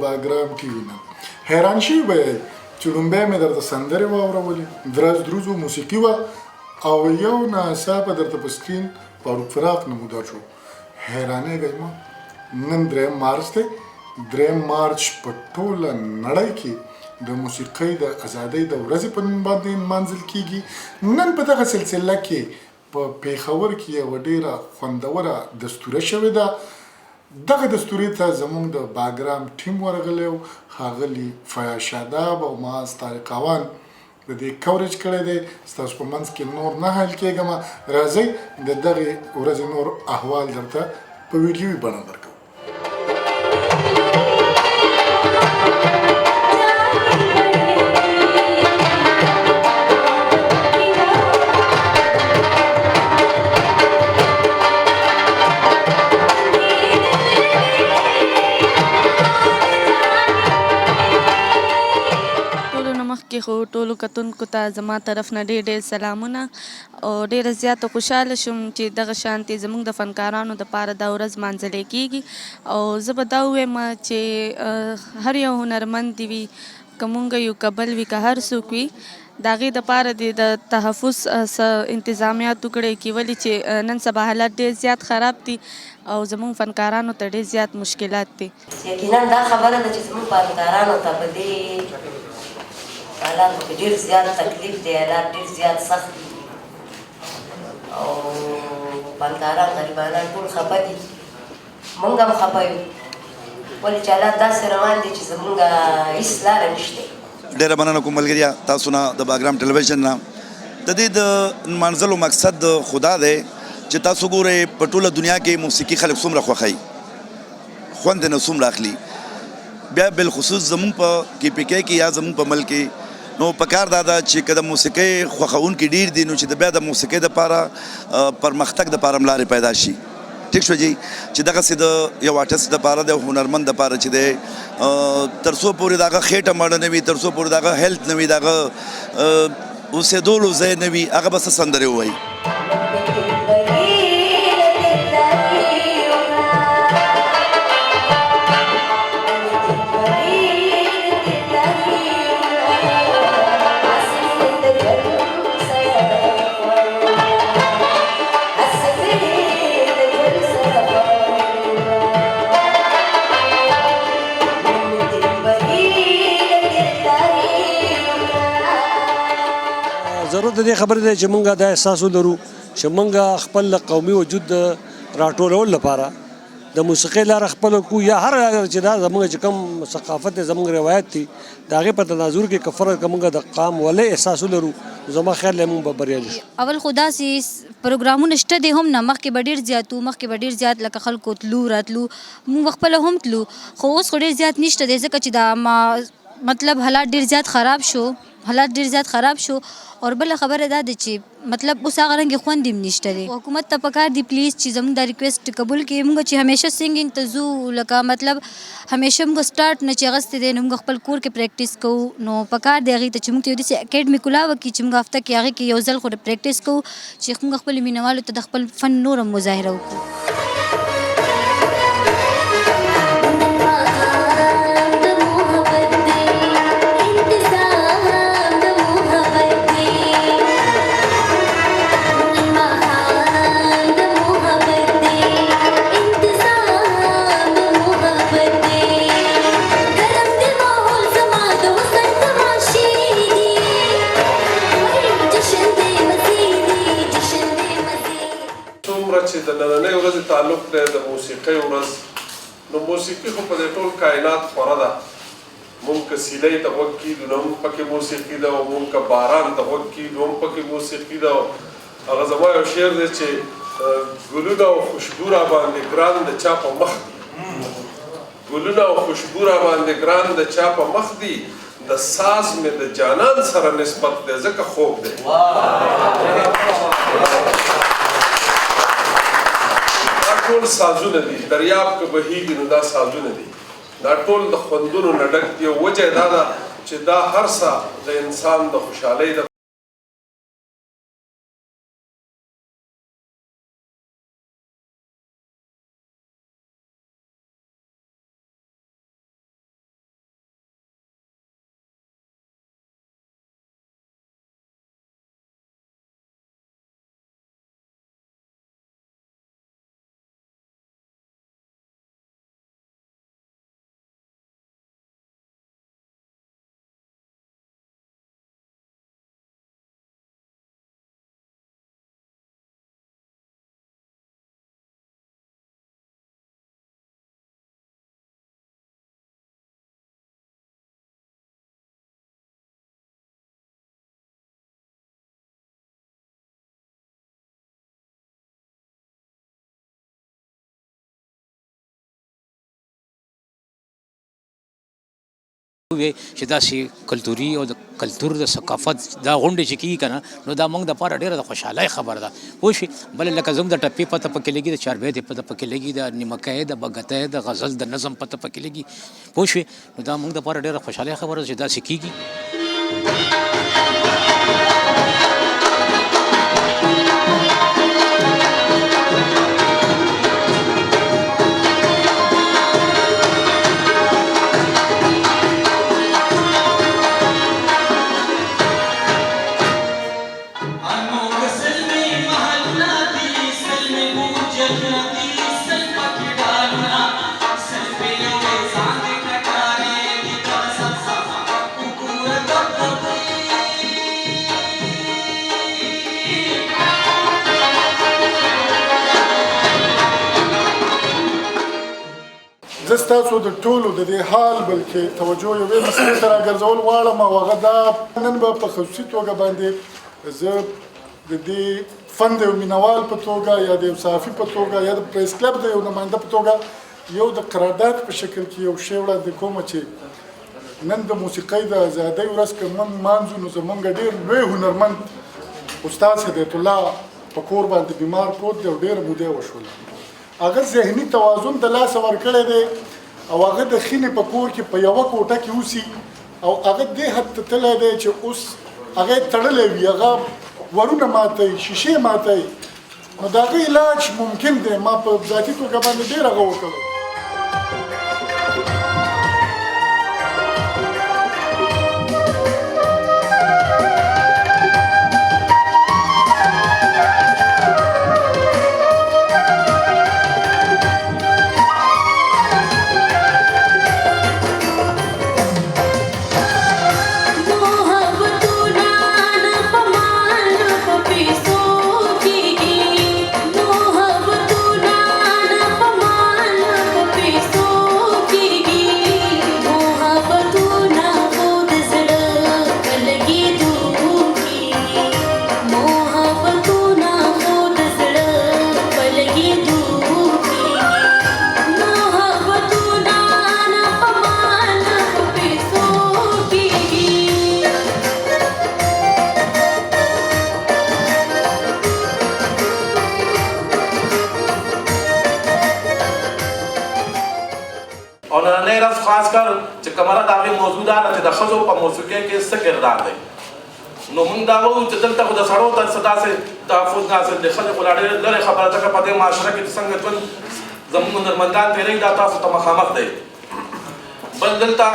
باګرام ټي وي نه حیران شوي به یې چې لومبی مې درته سندرې واورولې درز دروز موسیقي وه او یو ناڅاپه درته په سکرین فاروق فراق نمودار شو حیرانېږئ مه نن 3 مارچ دی 3 مارچ په ټوله نړۍ کې د موسیقۍ د ازادۍ د ورځې په نوم باندې نمانځل کیږي نن په دغه سلسله کې په پیښور کې یوه ډیره خوندوره دستوره شوې ده دغه دستورې ته زموږ د باګرام ټیم ورغلی و ښاغلي فیاض شاداب او معاذ طارق اوان د دې کوریج کړی دی ستاسو په منځ کې نور نه حل کېږم راځئ د دغې ورځې نور احوال درته په ویډیوي بڼه درکوو خو ټولو کتونکو ته زما طرف نه ډېر ډېر سلامونه او ډېره زیاته خوشحاله شوم چې دغه شانتې زموږ د فنکارانو دپاره دا ورځ مانځلی کېږي او زه به دا ووایم چې هر یو هنرمند دې وي که مونږ یو که بل وي که هر څوک وي د هغې دپاره دې د تحفظ څه انتظامیات وکړی کي ولې چې نن سبا حالات ډېر زیات خراب دي او زموږ فنکارانو ته ډېر زیات مشکلات دي یقینا دا خبره ده چې زموږ فنکارانو ته په دې حالاتو کې ډېر زیات تکلیف دی حالات ډېر زیات سخت دي او فنکاران غریبانان ټول خفه دي موږ هم خفه یو ولې چې حالات داسې روان دي چې زموږ هېڅ لاره نشته ډېره مننه کوم ملګریا تاسو نه د باګرام ټلویزیون نه د دې د نمانځلو مقصد خدا دی چې تاسو ګورئ په ټوله دنیا کې موسیقي خلک څومره خوښوي خوند یې نه څومره اخلي بیا بالخصوص زموږ په KPK کې یا زموږ په ملک کې نو پکار دا ده چې که د موسیقۍ خوښوونکي ډېر دي نو چې د بیا د موسیقۍ دپاره پرمختګ دپاره هم لارې پیدا شي ټیک شو جی چې دغسې د یو آرټسټ دپاره د هنرمند دپاره چې دی تر څو پورې د هغه خېټه مړه نه وي تر څو پورې د هغه هیلت نه وي د هغه اوسېدولو ځای نه وي هغه به څه سندرې ووایي ضرورت د دې خبرې دی چې موږ دا احساس ولرو چې موږ خپل قومي وجود راټولولو لپاره د موسیقۍ لاره خپل کو یا هر چې دا زموږ چې کوم ثقافت دی زموږ روایت دي د هغې په تناظر کې که فرق که موږ د قام ولې احساس ولرو زما خیال دی موږ به بریالي شو اول خو داسې پروګرامونه شته دی هم نه مخکې به ډېر زیات وو مخکې به ډېر زیات لکه خلکو تلو راتلو موږ خپله هم تلو خو اوس خو ډېر زیات نشته دی ځکه چې دا مطلب حالات ډېر زیات خراب شو اور بله خبره دا ده چې مطلب اوس هغه رنګې خوند هم نشته دی حکومت ته پکار دی پلیز چې زموږ دا ریکویسټ قبول کړي موږ چې همیشه سنګینګ ته ځو لکه مطلب همیشه موږ سټارټ نه چې اغوستی دی نو موږ خپل کور کې پریکټس کوو نو پکار دی هغې ته چې موږ ته یو داسې اکیډمي کولاوه کړي چې موږ هفته کې هغې کې یو ځل خو پریکټس کوو چې موږ خپلو مینهوالو ته د خپل فن نور هم مظاهره وکړو چې د نننۍ ورځې تعلق دی د موسیقۍ ورځ نو موسیقي خو په دې ټول کائنات خوره ده مونږ که سیلۍ ته غوږ کیږو نو هم پکې موسیقي ده او مونږ که باران ته غوږ کیږو هم پکې موسیقي ده هغه زما یو شعر دی چې ګلونه او خوشبو را باندې ګران د چا په مخ دي ګلونه او خوشبو را باندې ګران د چا په مخ دي د ساز مې د جانان سره نسبت دی ځکه خوب دی ټول سازونه دي دریاب که بهیږي نو دا سازونه دي دا ټول د خوندونو نه ډک دي او وجه یې دا ده چې دا هر څه د انسان د خوشحالۍ د وي چې داسې کلتوري او د کلتور د ثقافت دا غونډې چې کېږي که نه نو دا موږ دپاره ډېره د خوشحالۍ خبره ده پوه شوې بله لکه زموږ د ټپې پته پکې لګي د چاربیتې پته پکې لګي د نیمکۍ د بګتی د غزل د نظم پته پکې لګي پوه شوې نو دا موږ دپاره ډېره خوشحالۍ خبره ده چې داسې کېږي زه ستاسو د ټولو د دې حال بلکې توجه یوې مسلې ته راګرځول غواړم او هغه دا نن به په خصوصي توګه باندې زه د دې فن د یو مینوال په توګه یا د یو صحافي په توګه یا د پریس کلب د یو نماینده په توګه یو د قرارداد په شکل کې یو شی وړاندې کوم چې نن د موسیقۍ د ازادۍ ورځ که موږ مانځو نو زموږ ډېر لوی هنرمند استاد هدایت الله په کور باندې بیمار پروت دی او ډېره موده یې وشوله هغه ذهني توازن د لاسه ورکړی دی او هغه د خینې په کور کې په یوه کوټه کې اوسي او هغه دې حد ته تللی دی چې اوس هغه یې تړلی وي هغه ورونه ماتوي شیشې ماتوي نو د هغه علاج ممکن دی ما په ذاتي توګه باندې ډېر هغه وکړی او نننۍ ورځ خاص کر چې کمره د هغې موضوع دا ده چې د ښځو په موسیقۍ کې څه کردار دی نو موږ دا وایو چې دلته خو د سړو ته څه داسې تحفظ ناصل دی ښځې خو لا ډېرې لرې خبره ځکه په دې معاشره کې چې څنګه ژوند زموږ هنرمندان تېروي دا تاسو ته مخامخ دی بل دلته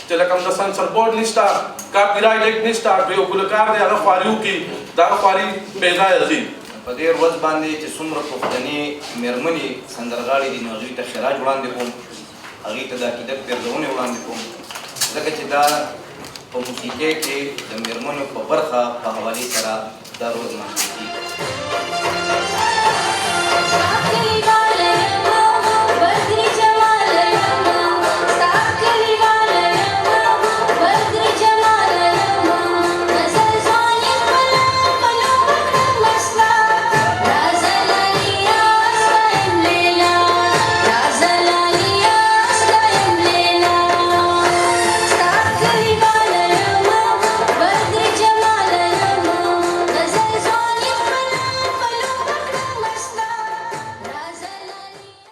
چې لکه د سنسر بورډ نشته کاپي رایټ ایکټ نشته که یو ګلوکار دی هغه خواري وکړي دا خواري بې ځایه ځي په دې ورځ باندې چې څومره پښتنې مېرمنې سندرغاړې دي نو هغوی ته خراج وړاندې کوم هغې ته د عقیدت پیرزونې وړاندې کوم ځکه چې دا په موسیقۍ کې د مېرمنو په برخه په حوالې سره دا ورځ لمانځل کېږي